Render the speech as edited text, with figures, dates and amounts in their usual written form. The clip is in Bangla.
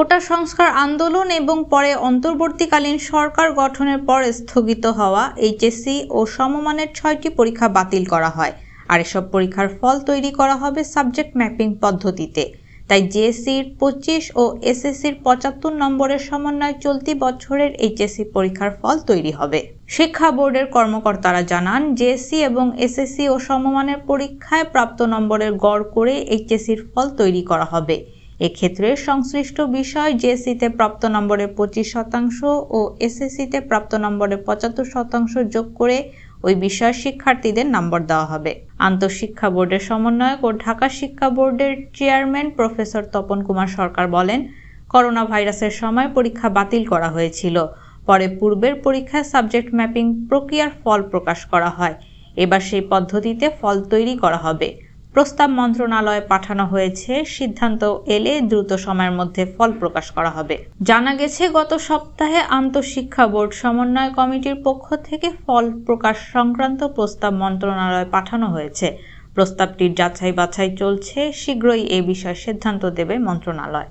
কোটা সংস্কার আন্দোলন এবং পরে অন্তর্বর্তীকালীন সরকার গঠনের পর স্থগিত হওয়া এইচএসসি ও সমমানের 6টি পরীক্ষা বাতিল করা হয়। আর এসব পরীক্ষার ফল তৈরি করা হবে সাবজেক্ট ম্যাপিং পদ্ধতিতে। তাই জেএসসির 25 ও এসএসসির 75 নম্বরের সমন্বয়ে চলতি বছরের এইচএসসি পরীক্ষার ফল তৈরি হবে। শিক্ষা বোর্ডের কর্মকর্তারা জানান, জেএসসি এবং এসএসসি ও সমমানের পরীক্ষায় প্রাপ্ত নম্বরের গড় করে এইচএসসির ফল তৈরি করা হবে। এক্ষেত্রে সংশ্লিষ্ট বিষয় জেএসসিতে প্রাপ্ত নম্বরের 25% ও এসএসসিতে প্রাপ্ত নম্বরের 75% যোগ করে ওই বিষয়ের শিক্ষার্থীদের নম্বর দেওয়া হবে। আন্তঃশিক্ষা বোর্ডের সমন্বয়ক ও ঢাকা শিক্ষা বোর্ডের চেয়ারম্যান প্রফেসর তপন কুমার সরকার বলেন, করোনা ভাইরাসের সময় পরীক্ষা বাতিল করা হয়েছিল। পরে পূর্বের পরীক্ষায় সাবজেক্ট ম্যাপিং প্রক্রিয়ার ফল প্রকাশ করা হয়। এবার সেই পদ্ধতিতে ফল তৈরি করা হবে। প্রস্তাব মন্ত্রণালয়ে পাঠানো হয়েছে। সিদ্ধান্ত এলে দ্রুত সময়ের মধ্যে ফল প্রকাশ করা হবে। জানা গেছে, গত সপ্তাহে আন্তঃশিক্ষা বোর্ড সমন্বয় কমিটির পক্ষ থেকে ফল প্রকাশ সংক্রান্ত প্রস্তাব মন্ত্রণালয়ে পাঠানো হয়েছে। প্রস্তাবটির যাচাই বাছাই চলছে। শীঘ্রই এ বিষয়ে সিদ্ধান্ত দেবে মন্ত্রণালয়।